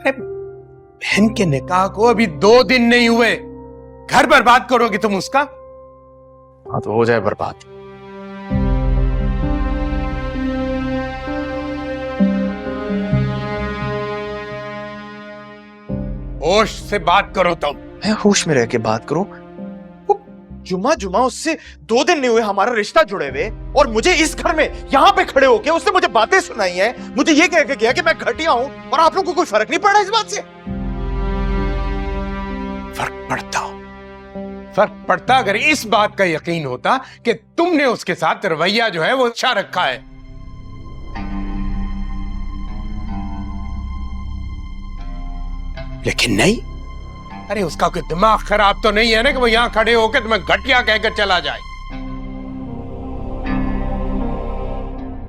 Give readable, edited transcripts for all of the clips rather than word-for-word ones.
अरे बहन के निकाह को अभी 2 दिन नहीं हुए, घर बर्बाद करोगे तुम उसका? हाँ तो हो जाए बर्बाद। होश से बात करो तुम। मैं होश में रह के बात करूं? जुमा जुमा उससे 2 दिन नहीं हुए हमारा रिश्ता जुड़े हुए, और मुझे इस घर में यहाँ पे खड़े होके उसने मुझे बातें सुनाई हैं, मुझे ये कह के गया कि मैं घटिया हूं, और आप लोगों को कोई फर्क नहीं पड़ा इस बात से? फर्क पड़ता अगर इस बात का यकीन होता कि तुमने उसके साथ रवैया जो है वो अच्छा रखा है। लेकिन नहीं। अरे उसका कोई दिमाग खराब तो नहीं है ना कि वो यहां खड़े होकर तुम्हें घटिया कहकर चला जाए।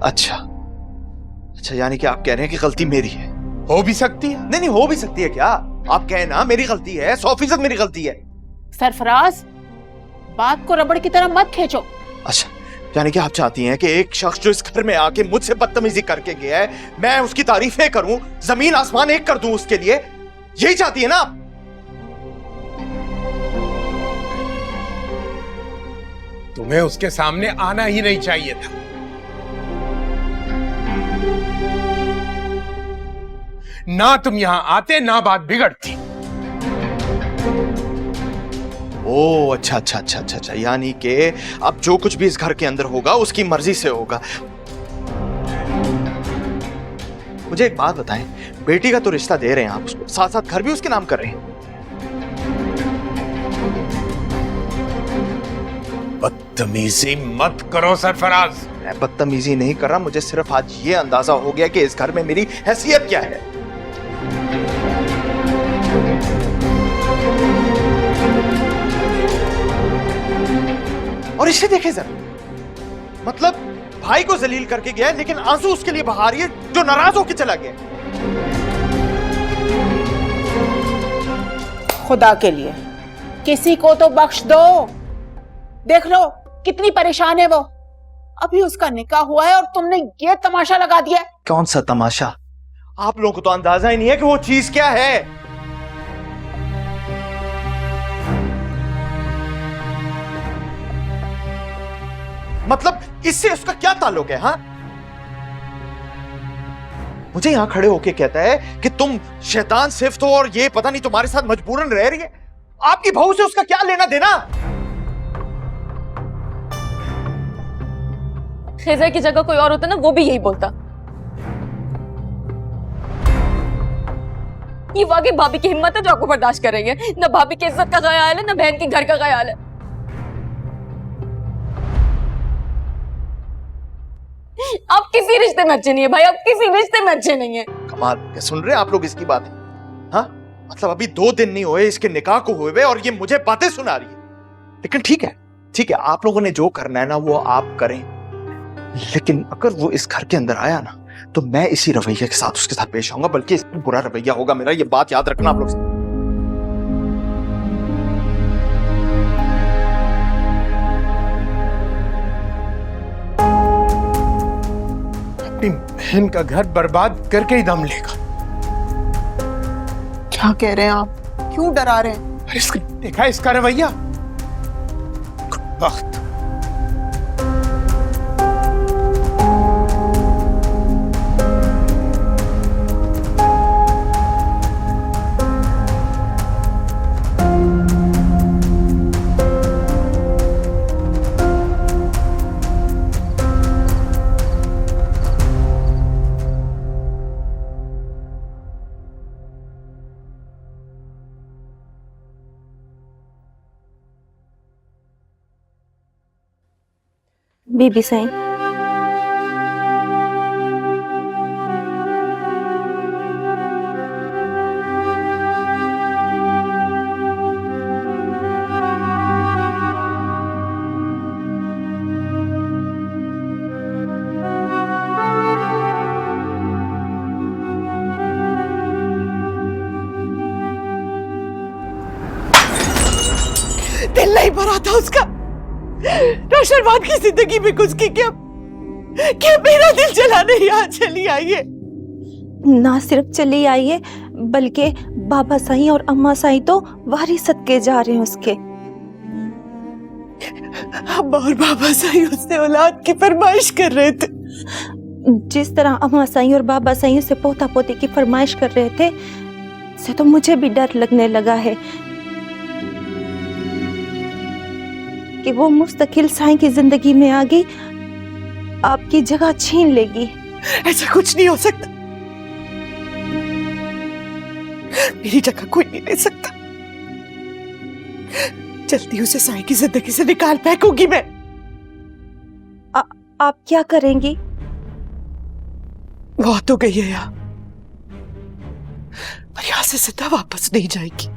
अच्छा यानी कि आप कह रहे हैं कि गलती मेरी है? हो भी सकती है। नहीं हो भी सकती है क्या? आप कहें ना मेरी गलती है, 100% मेरी गलती है। सरफराज, बात को रबड़ की तरह मत खींचो। अच्छा, यानी कि आप चाहती हैं कि एक शख्स जो इस घर में आके मुझसे बदतमीजी करके गया है, मैं उसकी तारीफें करूं, जमीन आसमान एक कर दूं उसके लिए? यही चाहती है ना आप? तुम्हें उसके सामने आना ही नहीं चाहिए था। ना तुम यहां आते ना बात बिगड़ती। ओ अच्छा, यानी कि अब जो कुछ भी इस घर के अंदर होगा उसकी मर्जी से होगा। मुझे एक बात बताएं, बेटी का तो रिश्ता दे रहे हैं आप उसको, साथ साथ घर भी उसके नाम कर रहे हैं। बदतमीजी मत करो सरफराज। मैं बदतमीजी नहीं कर रहा, मुझे सिर्फ आज ये अंदाजा हो गया कि इस घर में मेरी हैसियत क्या है। और इसे देखे जरा, मतलब भाई को जलील करके गया है, लेकिन आंसू उसके लिए बहा रही है जो नाराज होकर चला गया। खुदा के लिए किसी को तो बख्श दो। देख लो कितनी परेशान है वो। अभी उसका निकाह हुआ है और तुमने ये तमाशा लगा दिया। कौन सा तमाशा? आप लोगों को तो अंदाजा ही नहीं है कि वो चीज क्या है। मतलब इससे उसका क्या ताल्लुक है? हाँ, मुझे यहां खड़े होके कहता है कि तुम शैतान सिफ्त हो और ये पता नहीं तुम्हारे साथ मजबूरन रह रही है। आपकी बहू से उसका क्या लेना देना? खिज़र की जगह कोई और होता ना, वो भी यही बोलता। ये वाकई भाभी की हिम्मत है जो आपको बर्दाश्त करेंगे। ना भाभी की इज्जत का ख्याल है, ना बहन के घर का ख्याल है। आप किसी रिश्ते में अच्छे नहीं है भाई, आप किसी रिश्ते में अच्छे नहीं है। कमाल, क्या सुन रहे हैं आप लोग इसकी बात? हाँ, मतलब अभी 2 दिन नहीं हुए इसके निकाह को हुए और ये मुझे बातें सुना रही है। लेकिन ठीक है, आप लोगों ने जो करना है ना वो आप करें, लेकिन अगर वो इस घर के अंदर आया ना तो मैं इसी रवैये के साथ उसके साथ पेश आऊंगा, बल्कि इससे बुरा रवैया होगा मेरा। ये बात याद रखना आप लोग। अपनी बहन का घर बर्बाद करके ही दम लेगा। क्या कह रहे हैं आप? क्यों डरा रहे हैं? देखा इसका रवैया। वक्त बीबी साईं, दिल नहीं भरा था उसका। नौशरबाद की जिंदगी में घुस के क्या मेरा दिल जलाने यहाँ चली आई है। ना सिर्फ चली आई है बल्कि बाबा साईं और अम्मा साईं तो वारिस सदके जा रहे हैं उसके। अम्मा और बाबा साईं उससे औलाद की फरमाइश कर रहे थे। जिस तरह अम्मा साईं और बाबा साईं से पोता पोती की फरमाइश कर रहे थे, से तो मुझे भी डर लगने लगा है कि वो मुस्तकिल साईं की जिंदगी में आ गई, आपकी जगह छीन लेगी। ऐसा कुछ नहीं हो सकता, मेरी जगह कोई नहीं ले सकता। जल्दी उसे साईं की जिंदगी से निकाल फेंकूंगी मैं। आप क्या करेंगी? वो तो गई है यहाँ, पर यहाँ से सीधा वापस नहीं जाएगी।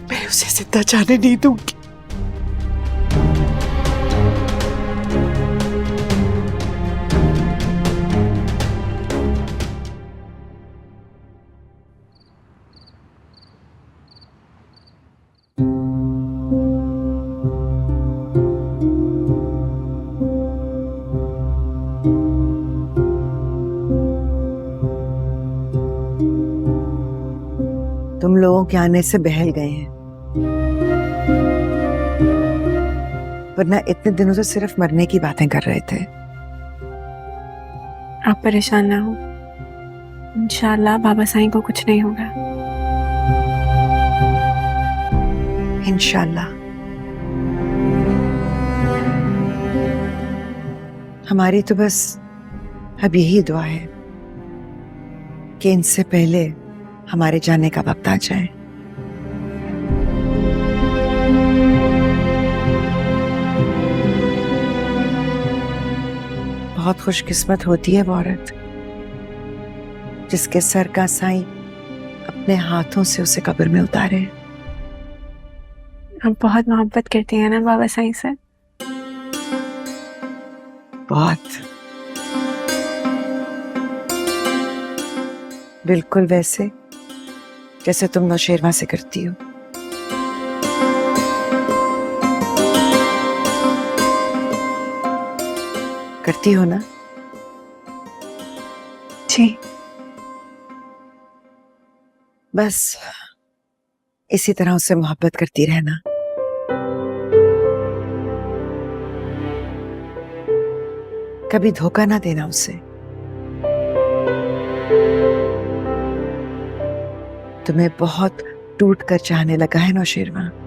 मैं उसे जिंदा जाने नहीं दूंगी। तुम लोगों के आने से बहल गए हैं, वरना इतने दिनों से सिर्फ मरने की बातें कर रहे थे। आप परेशान ना हो, इंशाल्लाह बाबा साईं को कुछ नहीं होगा। इंशाल्लाह। हमारी तो बस अब यही दुआ है कि इनसे पहले हमारे जाने का वक्त आ जाए। बहुत खुशकिस्मत होती है वो औरत जिसके सर का साईं अपने हाथों से उसे कब्र में उतारे। आप बहुत मोहब्बत करती हैं ना बाबा साईं से? बहुत, बिल्कुल वैसे जैसे तुम नौशेरवा से करती हो। करती हो ना? जी। बस इसी तरह उससे मोहब्बत करती रहना। कभी धोखा ना देना उसे। तुम्हें बहुत टूट कर चाहने लगा है नौशेरवा।